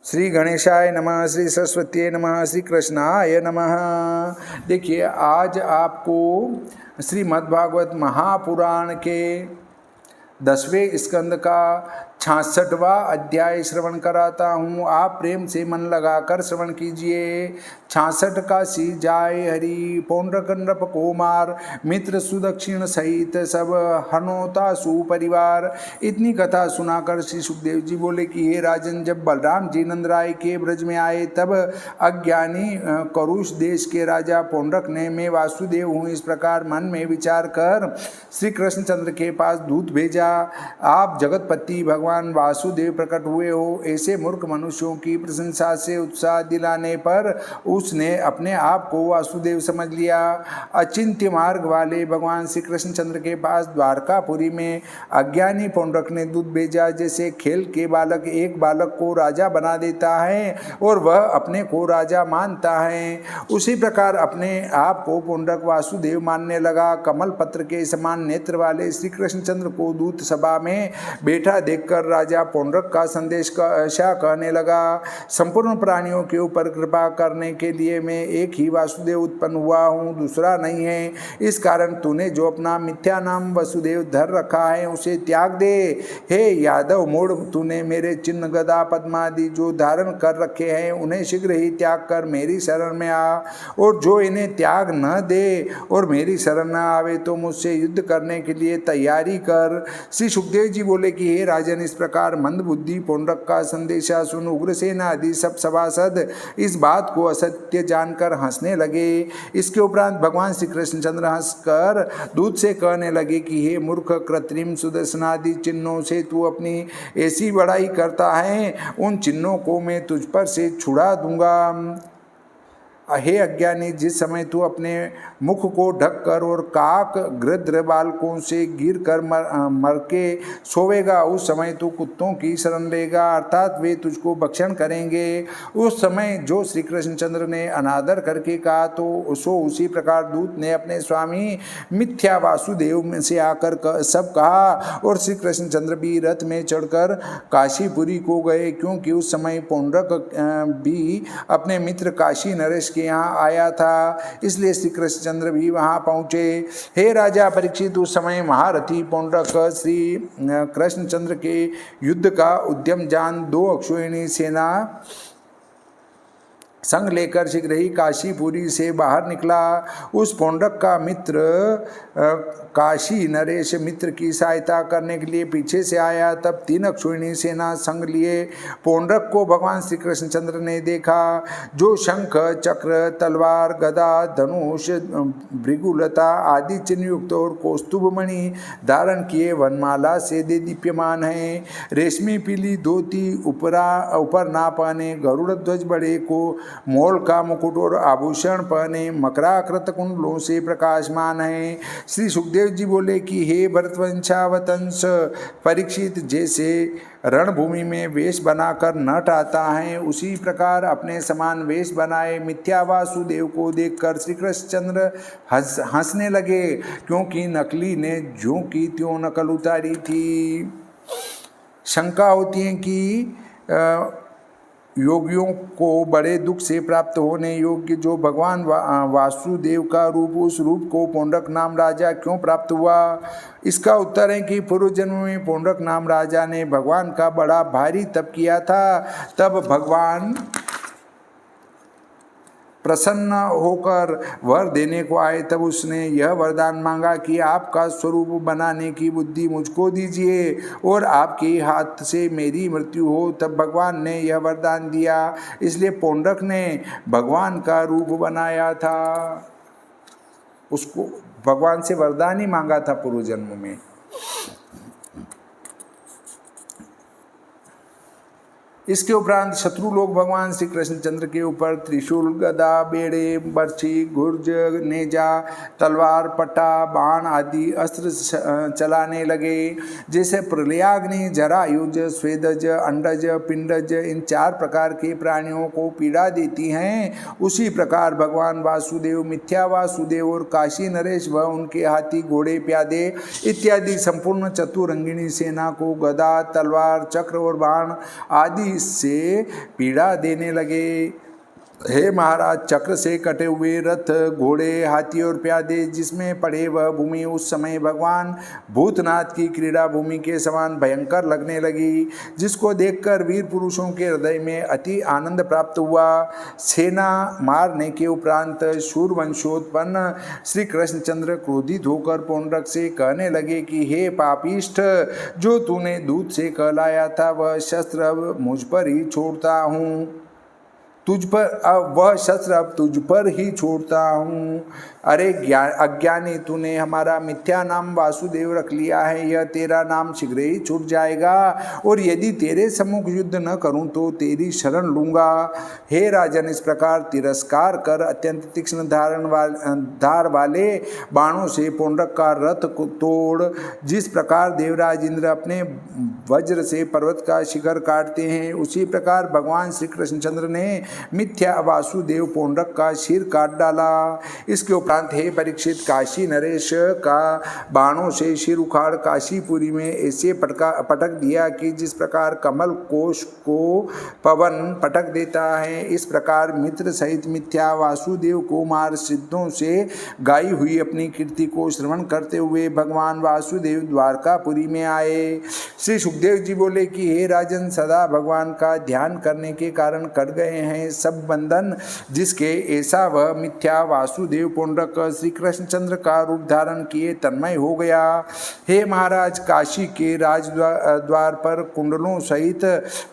श्री गणेशाय नमः, श्री सरस्वती नमः, श्री कृष्णाय नमः। देखिए, आज आपको श्रीमद्भागवत महापुराण के 10वें स्कंद का 66वां अध्याय श्रवण कराता हूँ। आप प्रेम से मन लगाकर श्रवण कीजिए। 66 काशी जाय हरि, पौंड्रक नृप कुमार, मित्र सुदक्षिण सहित सब हनोता सुपरिवार। इतनी कथा सुनाकर श्री सुखदेव जी बोले कि हे राजन, जब बलराम जी नंदराय के ब्रज में आए तब अज्ञानी करुष देश के राजा पौंड्रक ने मैं वासुदेव हूँ इस प्रकार मन में विचार कर श्री कृष्णचंद्र के पास दूत भेजा। आप जगतपति भगवान वासुदेव प्रकट हुए हो। ऐसे मूर्ख मनुष्यों की प्रशंसा से उत्साह दिलाने पर उसने अपने आप को वासुदेव समझ लिया। अचिंत्य मार्ग वाले भगवान श्री कृष्णचंद्र के पास द्वारकापुरी में अज्ञानी पौंड्रक ने दूत भेजा। जैसे खेल के बालक एक बालक को राजा बना देता है और वह अपने को राजा मानता है, उसी प्रकार अपने आप को पौंड्रक वासुदेव मानने लगा। कमल पत्र के समान नेत्र वाले श्री कृष्णचंद्र को दूत सभा में बैठा देखकर राजा पौंड्रक का संदेश कहने लगा। संपूर्ण प्राणियों के ऊपर कृपा करने के लिए मैं एक ही वासुदेव उत्पन्न हुआ हूँ, दूसरा नहीं है। इस कारण तूने जो अपना मिथ्या नाम वसुदेव धर रखा है उसे त्याग दे। हे यादव मूढ़, तूने मेरे चिन्ह गदा पद्मादि जो धारण कर रखे हैं उन्हें शीघ्र ही त्याग कर मेरी शरण में आ, और जो इन्हें त्याग न दे और मेरी शरण न आवे तो मुझसे युद्ध करने के लिए तैयारी कर। श्री सुखदेव जी बोले कि हे राजन, इस प्रकार मंद बुद्धि पौंड्रक का संदेशा सुन उग्रसेन आदि सब सभासद इस बात को असत्य जानकर हंसने लगे। इसके उपरांत भगवान श्री कृष्णचंद्र हंसकर दूत से कहने लगे कि हे मूर्ख, कृत्रिम सुदर्शनादि चिन्हों से तू अपनी ऐसी बड़ाई करता है, उन चिन्हों को मैं तुझ पर से छुड़ा दूंगा। हे अज्ञानी, जिस समय तू अपने मुख को ढक कर और काक गृध्र बालकों से गिर कर मर के सोवेगा, उस समय तू कुत्तों की शरण लेगा, अर्थात वे तुझको भक्षण करेंगे। उस समय जो श्री कृष्णचंद्र ने अनादर करके कहा तो उसी प्रकार दूत ने अपने स्वामी मिथ्या वासुदेव से आकर सब कहा, और श्री कृष्णचंद्र भी रथ में चढ़कर काशीपुरी को गए, क्योंकि उस समय पौंड्रक भी अपने मित्र काशी नरेश के यहाँ आया था, इसलिए श्री कृष्णचंद्र भी वहाँ पहुँचे। हे राजा परीक्षित, उस समय महारथी पौंड्रक श्री कृष्णचंद्र के युद्ध का उद्यम जान 2 अक्षोहिणी सेना संग लेकर शीघ्र ही काशीपुरी से बाहर निकला। उस पौंड्रक का मित्र काशी नरेश मित्र की सहायता करने के लिए पीछे से आया। तब 3 अक्षोहिणी सेना संग लिए पौंड्रक को भगवान श्री कृष्णचंद्र ने देखा, जो शंख चक्र तलवार गदा धनुष भृगुलता आदि चिन्ह युक्त और कौस्तुभमणि धारण किए वनमाला से दीप्यमान है। रेशमी पीली धोती ऊपर ना पहने, गरुड़ ध्वज बड़े को मोल का मुकुट और आभूषण पहने, मकराकृत कुंडलों से प्रकाशमान है। श्री सुखदेव जी बोले कि हे भरतवंशावतंस परीक्षित, जैसे रणभूमि में वेश बनाकर नट आता है, उसी प्रकार अपने समान वेश बनाए मिथ्या वासुदेव को देखकर श्री कृष्णचंद्र हंसने लगे, क्योंकि नकली ने ज्यों की त्यों नकल उतारी थी। शंका होती है कि योगियों को बड़े दुख से प्राप्त होने योग्य जो भगवान वासुदेव का रूप, उस रूप को पौंड्रक नाम राजा क्यों प्राप्त हुआ। इसका उत्तर है कि पूर्व जन्म में पौंड्रक नाम राजा ने भगवान का बड़ा भारी तप किया था। तब भगवान प्रसन्न होकर वर देने को आए। तब उसने यह वरदान मांगा कि आपका स्वरूप बनाने की बुद्धि मुझको दीजिए और आपके हाथ से मेरी मृत्यु हो। तब भगवान ने यह वरदान दिया, इसलिए पौंड्रक ने भगवान का रूप बनाया था। उसको भगवान से वरदान ही मांगा था पूर्व जन्म में। इसके उपरांत शत्रु लोग भगवान श्री कृष्णचंद्र के ऊपर त्रिशूल गदा बेड़े बर्छी गुर्ज नेजा तलवार पट्टा बाण आदि अस्त्र चलाने लगे। जैसे प्रलयाग्नि जरायुज स्वेदज अंडज पिंडज इन 4 प्रकार के प्राणियों को पीड़ा देती हैं, उसी प्रकार भगवान वासुदेव मिथ्या वासुदेव और काशी नरेश व उनके हाथी घोड़े प्यादे इत्यादि संपूर्ण चतुरंगिणी सेना को गदा तलवार चक्र और बाण आदि से पीड़ा देने लगे। हे महाराज, चक्र से कटे हुए रथ, घोड़े, हाथी और प्यादे जिसमें पड़े वह भूमि उस समय भगवान भूतनाथ की क्रीड़ा भूमि के समान भयंकर लगने लगी, जिसको देखकर वीर पुरुषों के हृदय में अति आनंद प्राप्त हुआ। सेना मारने के उपरांत शूरवंशोत्पन्न श्री कृष्णचंद्र क्रोधित होकर पौंड्रक से कहने लगे कि हे पापिष्ठ, जो तूने दूध से कहलाया था वह शस्त्र अब मुझ पर ही छोड़ता हूँ, तुझ पर अब वह शस्त्र अब तुझ पर ही छोड़ता हूँ। अरे अज्ञानी, तूने हमारा मिथ्या नाम वासुदेव रख लिया है, यह तेरा नाम शीघ्र ही छूट जाएगा, और यदि तेरे सम्मुख युद्ध न करूं तो तेरी शरण लूंगा। हे राजन, इस प्रकार तिरस्कार कर अत्यंत तीक्ष्ण धार वाले बाणों से पौंड्रक का रथ को तोड़, जिस प्रकार देवराज इंद्र अपने वज्र से पर्वत का शिखर काटते हैं, उसी प्रकार भगवान श्री कृष्णचंद्र ने मिथ्या वासुदेव पौंड्रक का सिर काट डाला। इसके उपरांत हे परीक्षित, काशी नरेश का बाणों से सिर उखाड़ काशीपुरी में ऐसे पटक दिया कि जिस प्रकार कमल कोश को पवन पटक देता है, इस प्रकार मित्र सहित मिथ्या वासुदेव को मार सिद्धों से गाई हुई अपनी कीर्ति को श्रवण करते हुए भगवान वासुदेव द्वारकापुरी में आए। श्री सुखदेव जी बोले कि हे राजन, सदा भगवान का ध्यान करने के कारण कट गए हैं सब बंधन, जिसके ऐसा वह मिथ्या वासुदेव पौंड्रक श्री कृष्णचंद्र का रूप धारण किए तन्मय हो गया। हे महाराज, काशी के राजद्वार पर कुंडलों सहित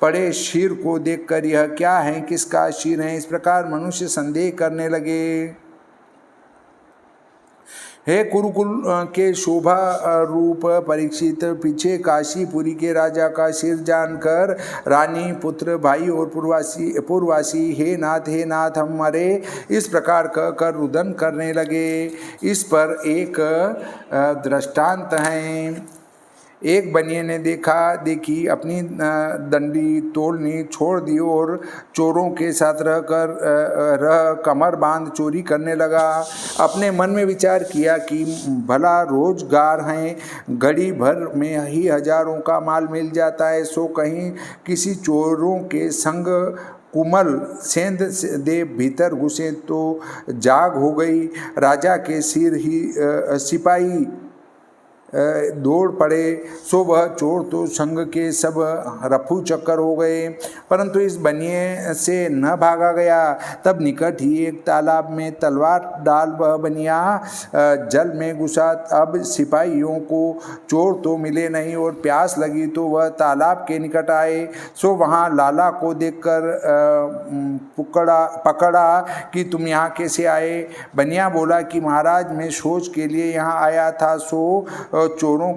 पड़े शीर को देखकर यह क्या है, किसका शीर है, इस प्रकार मनुष्य संदेह करने लगे। हे कुरुकुल के शोभा रूप परीक्षित, पीछे काशीपुरी के राजा का सिर जानकर रानी, पुत्र, भाई और पूर्ववासी हे नाथ हम मरे, इस प्रकार कहकर रुदन करने लगे। इस पर एक दृष्टांत है। एक बनिए ने देखी अपनी दंडी तोड़नी छोड़ दी और चोरों के साथ रह कमर बांध चोरी करने लगा। अपने मन में विचार किया कि भला रोजगार है, घड़ी भर में ही हजारों का माल मिल जाता है, सो कहीं किसी चोरों के संग कुमल सेंध दे भीतर घुसे तो जाग हो गई। राजा के सिर ही सिपाही दौड़ पड़े, सो वह चोर तो संग के सब रफू चक्कर हो गए, परंतु इस बनिए से न भागा गया। तब निकट ही एक तालाब में तलवार डाल वह बनिया जल में घुसा। अब सिपाहियों को चोर तो मिले नहीं और प्यास लगी तो वह तालाब के निकट आए, सो वहाँ लाला को देखकर पकड़ा कि तुम यहाँ कैसे आए। बनिया बोला कि महाराज, मैं शौच के लिए यहाँ आया था, सो चोरों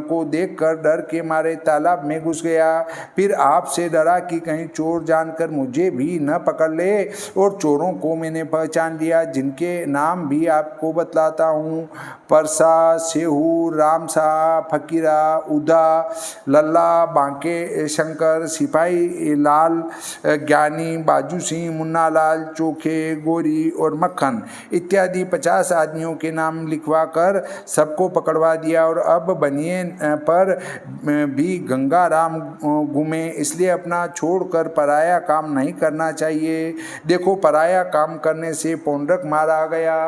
को देखकर डर के मारे तालाब में घुस गया। फिर आपसे डरा कि कहीं चोर जानकर मुझे भी न पकड़ ले, और चोरों को मैंने पहचान लिया, जिनके नाम भी आपको बतलाता हूँ। परसा, सेहू, रामसा, फकीरा, उदा, लल्ला, बांके शंकर, सिपाही लाल, ज्ञानी, बाजू सिंह, मुन्ना लाल, चोखे, गोरी और मक्खन इत्यादि 50 आदमियों के नाम लिखवा कर सबको पकड़वा दिया। और अब बनिए पर भी गंगाराम घूमे, इसलिए अपना छोड़कर पराया काम नहीं करना चाहिए। देखो, पराया काम करने से पौंड्रक मारा गया।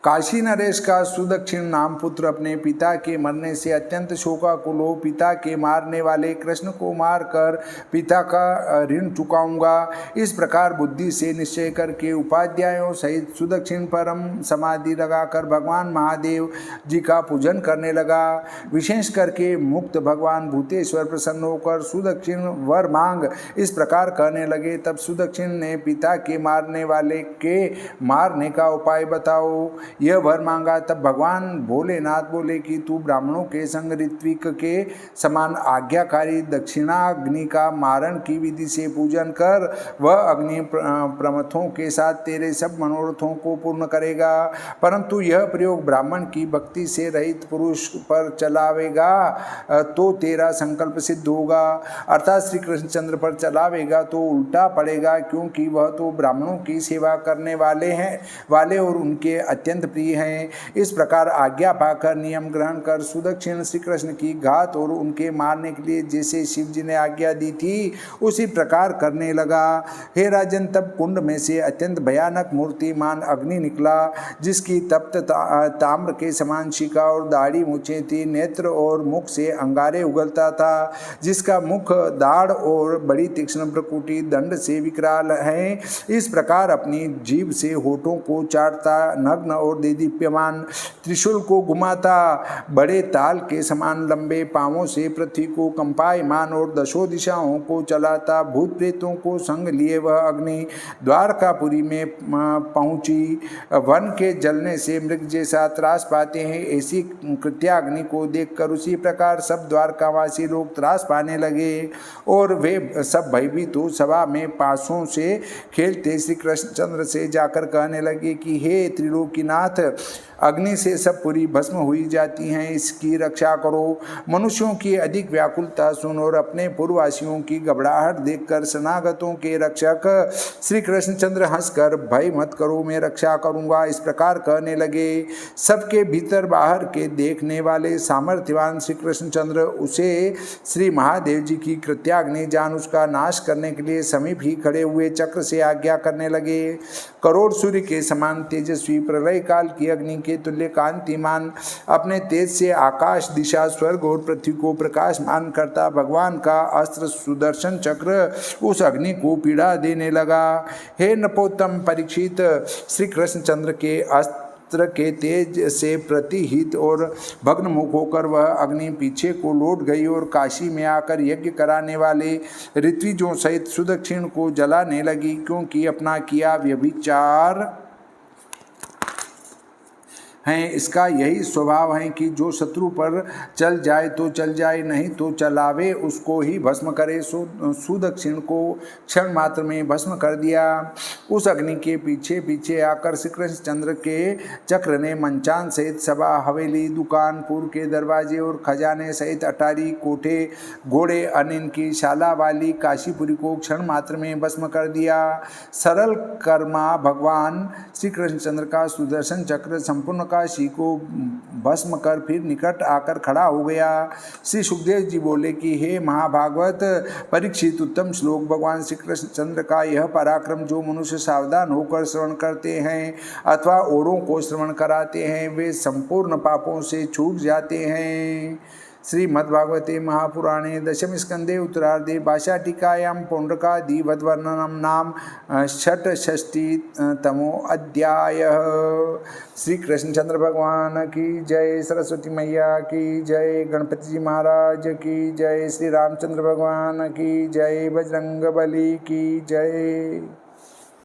काशी नरेश का सुदक्षिण नाम पुत्र अपने पिता के मरने से अत्यंत शोकाकुल हो पिता के मारने वाले कृष्ण को मारकर पिता का ऋण चुकाऊंगा, इस प्रकार बुद्धि से निश्चय करके उपाध्यायों सहित सुदक्षिण परम समाधि लगाकर भगवान महादेव जी का पूजन करने लगा। विशेष करके मुक्त भगवान भूतेश्वर प्रसन्न होकर सुदक्षिण वर मांग इस प्रकार कहने लगे। तब सुदक्षिण ने पिता के मारने वाले के मारने का उपाय बताओ, यह वर मांगा। तब भगवान भोलेनाथ बोले कि तू ब्राह्मणों के संग ऋत्विक के समान आज्ञाकारी दक्षिणाग्नि का मारण की विधि से पूजन कर, वह अग्नि प्रमथों के साथ तेरे सब मनोरथों को पूर्ण करेगा। परंतु यह प्रयोग ब्राह्मण की भक्ति से रहित पुरुष पर चलावेगा तो तेरा संकल्प सिद्ध होगा, अर्थात श्री कृष्णचंद्र पर चलावेगा तो उल्टा पड़ेगा, क्योंकि वह तो ब्राह्मणों की सेवा करने वाले और उनके अत्यंत अत्यंत प्रिय हैं। इस प्रकार आज्ञा पाकर नियम ग्रहण कर सुदक्षिण श्री कृष्ण की घात और उनके मारने के लिए जैसे शिव जी ने आज्ञा दी थी उसी प्रकार करने लगा। हे राजन, तब कुंड में से अत्यंत भयानक मूर्तिमान अग्नि निकला, जिसकी तप्त ताम्र के समान शिखा और दाढ़ी मूछें थी, नेत्र और मुख से अंगारे उगलता था, जिसका मुख दाढ़ और बड़ी तीक्ष्ण प्रकुटी दंड से विकराल है। इस प्रकार अपनी जीभ से होठों को चाटता, नग्न और देदीप्यमान त्रिशूल को घुमाता, बड़े ताल के समान लंबे पांवों से पृथ्वी को कंपायमान और दशों दिशाओं को चलाता, भूत प्रेतों को संग लिए वह अग्नि द्वारकापुरी में पहुंची। वन के जलने से मृग जैसा त्रास पाते हैं, ऐसी कृत्याग्नि को देखकर उसी प्रकार सब द्वारकावासी लोग त्रास पाने लगे और वे सब भयभीत हो सभा में पासों से खेलते श्री कृष्णचंद्र से जाकर कहने लगे कि हे त्रिलोकीनाथ, अग्नि से सब पूरी भस्म हुई जाती हैं, इसकी रक्षा करो। मनुष्यों की अधिक व्याकुलता सुन और अपने पूर्ववासियों की घबराहट देखकर शरणागतों के रक्षक श्री कृष्णचंद्र हंसकर भय मत करो, मैं रक्षा करूंगा, इस प्रकार कहने लगे। सबके भीतर बाहर के देखने वाले सामर्थ्यवान श्री कृष्णचंद्र उसे श्री महादेव जी की कृत्याग्नि जान उसका नाश करने के लिए समीप ही खड़े हुए चक्र से आज्ञा करने लगे। करोड़ सूर्य के समान तेजस्वी प्रलय काल की अग्नि के तुल्य कांतिमान अपने तेज से आकाश, दिशा, स्वर्ग और पृथ्वी को प्रकाशमान करता भगवान का अस्त्र सुदर्शन चक्र उस अग्नि को पीड़ा देने लगा। हे नपोत्तम परीक्षित, श्री कृष्णचंद्र के अस्त्र के तेज से प्रतिहित और भग्नमुख होकर वह अग्नि पीछे को लौट गई और काशी में आकर यज्ञ कराने वाले ऋत्विजों सहित सुदक्षिण को जलाने लगी, क्योंकि अपना किया व्यभिचार हैं। इसका यही स्वभाव है कि जो शत्रु पर चल जाए तो चल जाए, नहीं तो चलावे उसको ही भस्म करे। सुदक्षिण को क्षण मात्र में भस्म कर दिया। उस अग्नि के पीछे पीछे आकर श्री कृष्णचंद्र के चक्र ने मंचान सहित सभा, हवेली, दुकानपुर के दरवाजे और खजाने सहित अटारी, कोठे, घोड़े, अनिन की शाला वाली काशीपुरी को क्षण मात्र में भस्म कर दिया। सरल कर्मा भगवान श्री कृष्णचंद्र का सुदर्शन चक्र संपूर्ण काशी को भस्म कर फिर निकट आकर खड़ा हो गया। श्री सुखदेव जी बोले कि हे महाभागवत परीक्षित, उत्तम श्लोक भगवान श्री कृष्णचंद्र का यह पराक्रम जो मनुष्य सावधान होकर श्रवण करते हैं अथवा औरों को श्रवण कराते हैं वे संपूर्ण पापों से छूट जाते हैं। श्रीमद्भागवते महापुराणे दशम स्कंदे उत्तरार्धे भाषाटिकायां पौंड्रकादिवद्वर्णनं नाम षट्षष्टितमो अध्यायः। श्री कृष्णचंद्र भगवान की जय, सरस्वती मैया की जय, गणपति जी महाराज की जय, श्री रामचंद्र भगवान की जय, बजरंग बली की जय।